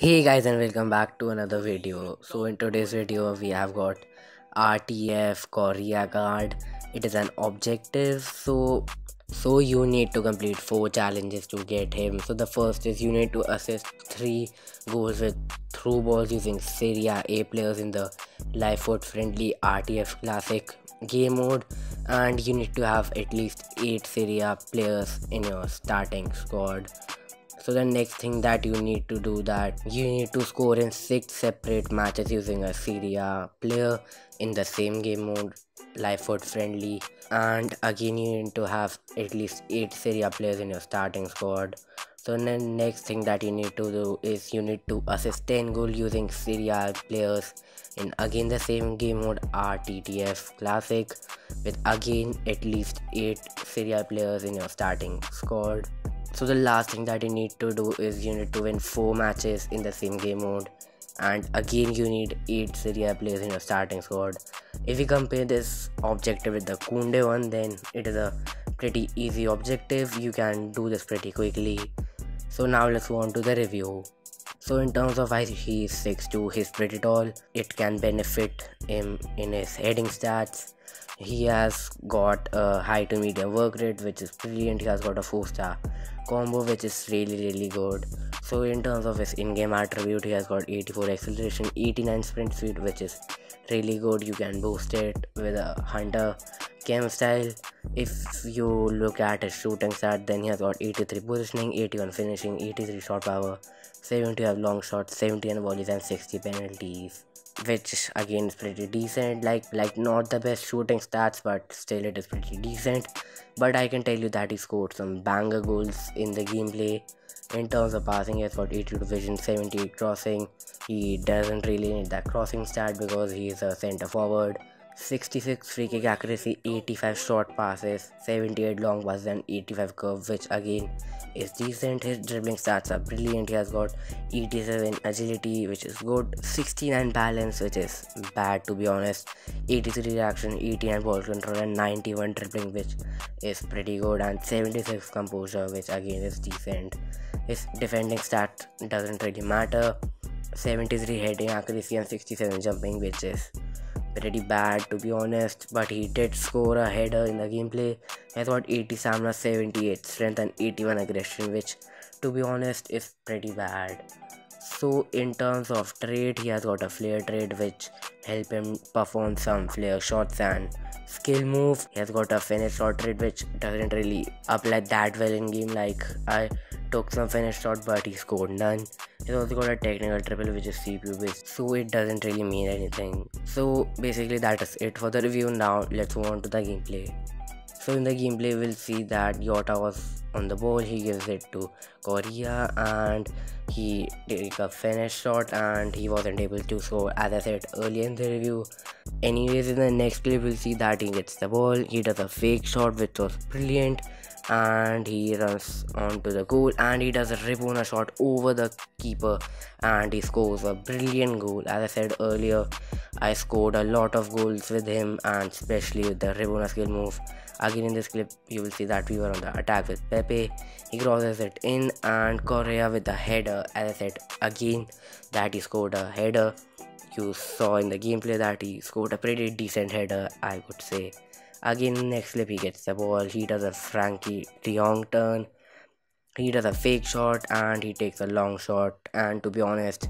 Hey guys, and welcome back to another video. So in today's video we have got Rtf Correa card. It is an objective, so you need to complete 4 challenges to get him. So the first is you need to assist 3 goals with through balls using Serie A players in the live foot friendly Rtf classic game mode, and you need to have at least 8 Serie A players in your starting squad. So the next thing that you need to do, that you need to score in 6 separate matches using a Serie A player in the same game mode, live foot friendly, and again you need to have at least 8 Serie A players in your starting squad. So the next thing that you need to do is you need to assist 10 goals using Serie A players in again the same game mode, Rttf classic, with again at least 8 Serie A players in your starting squad. So the last thing that you need to do is you need to win 4 matches in the same game mode, and again you need 8 Serie A players in your starting squad. If you compare this objective with the Kunde one, then it is a pretty easy objective. You can do this pretty quickly. So now let's go on to the review. So in terms of height, he is 6'2", he's pretty tall. It can benefit him in his heading stats. He has got a high to medium work rate, which is brilliant. He has got a 4-star combo, which is really good. So in terms of his in-game attribute, he has got 84 acceleration, 89 sprint speed, which is really good. You can boost it with a hunter chem style. If you look at his shooting stat, then he has got 83 positioning, 81 finishing, 83 shot power, 70 have long shots, 71 volleys, and 60 penalties, which again is pretty decent. Like not the best shooting stats, but still it is pretty decent. But I can tell you that he scored some banger goals in the gameplay. In terms of passing, he has got 82 vision, 78 crossing. He doesn't really need that crossing stat because he is a center forward. 66 free kick accuracy, 85 short passes, 78 long passes, and 85 curve, which again is decent. His dribbling stats are brilliant. He has got 87 agility, which is good, 69 balance, which is bad to be honest, 83 reaction, 89 ball control, and 91 dribbling, which is pretty good, and 76 composure, which again is decent. His defending stat doesn't really matter, 73 heading accuracy and 67 jumping, which is pretty bad to be honest, but he did score a header in the gameplay. He has got 80 stamina, 78 strength, and 81 aggression, which to be honest is pretty bad. So in terms of trade, he has got a flare trade, which help him perform some flare shots and skill move. He has got a finish shot trade, which doesn't really apply that well in game. Like I took some finish shot, but he scored none. He's also got a technical triple, which is CPU based, so it doesn't really mean anything. So basically that is it for the review. Now let's move on to the gameplay. So in the gameplay, we'll see that Yota was on the ball. He gives it to Correa and he takes a finish shot, and he wasn't able to score, as I said earlier in the review. Anyways, in the next clip, we'll see that he gets the ball. He does a fake shot, which was brilliant, and he runs onto the goal, and he does a Rabona shot over the keeper, and he scores a brilliant goal. As I said earlier, I scored a lot of goals with him, and especially with the Rabona skill move. Again in this clip, you will see that we were on the attack with Pepe. He crosses it in, and Correa with the header. As I said again that he scored a header. You saw in the gameplay that he scored a pretty decent header, I would say. Again, next clip, he gets the ball. He does a Frankie de Jong turn. He does a fake shot, and he takes a long shot. And to be honest,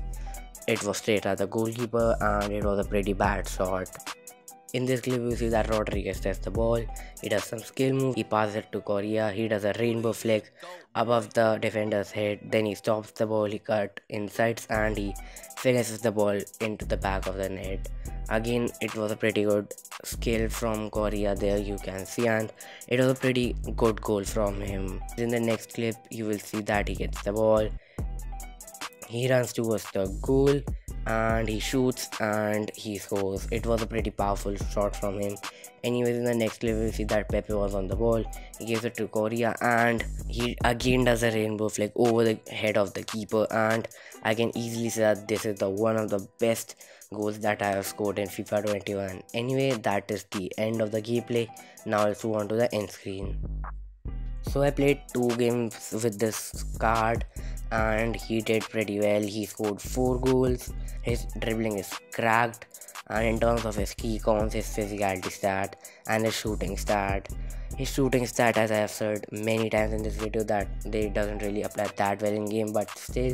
it was straight at the goalkeeper, and it was a pretty bad shot. In this clip, you see that Rodriguez tests the ball. He does some skill move. He passes it to Correa. He does a rainbow flick above the defender's head. Then he stops the ball. He cut insides, and he finishes the ball into the back of the net. Again, it was a pretty good skill from Correa there, you can see, and it was a pretty good goal from him. In the next clip, you will see that he gets the ball. He runs towards the goal, and he shoots, and he scores. It was a pretty powerful shot from him. Anyways, in the next clip, we see that Pepe was on the ball. He gives it to Correa, and he again does a rainbow flick over the head of the keeper, and I can easily say that this is the one of the best goals that I have scored in FIFA 21. Anyway, that is the end of the gameplay. Now let's move on to the end screen. So I played 2 games with this card, and he did pretty well. He scored 4 goals. His dribbling is cracked, and in terms of his key cons, his physicality stat and his shooting stat. His shooting stat, as I have said many times in this video, that they doesn't really apply that well in game, but still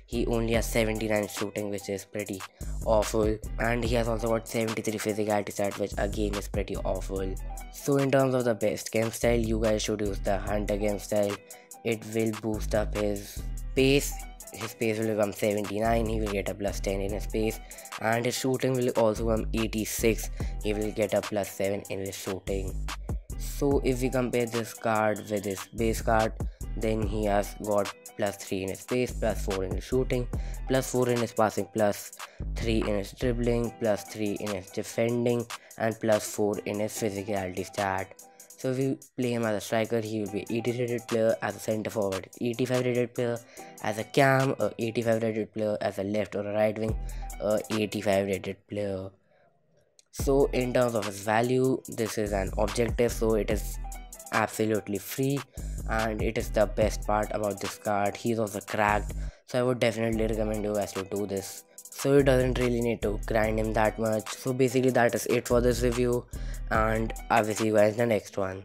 he only has 79 shooting, which is pretty awful, and he has also got 73 physicality stat, which again is pretty awful. So in terms of the best game style, you guys should use the hunter game style. It will boost up his pace. His pace will become 79, he will get a plus 10 in his pace, and his shooting will also become 86, he will get a plus 7 in his shooting. So if we compare this card with his base card, then he has got plus 3 in his pace, plus 4 in his shooting, plus 4 in his passing, plus 3 in his dribbling, plus 3 in his defending, and plus 4 in his physicality stat. So if you play him as a striker, he will be 80 rated player, as a centre forward 85 rated player, as a cam 85 rated player, as a left or a right wing 85 rated player. So in terms of its value, this is an objective, so it is absolutely free, and it is the best part about this card. He is also cracked, so I would definitely recommend you guys to do this. So you doesn't really need to grind him that much. So basically that is it for this review, and I will see you guys in the next one.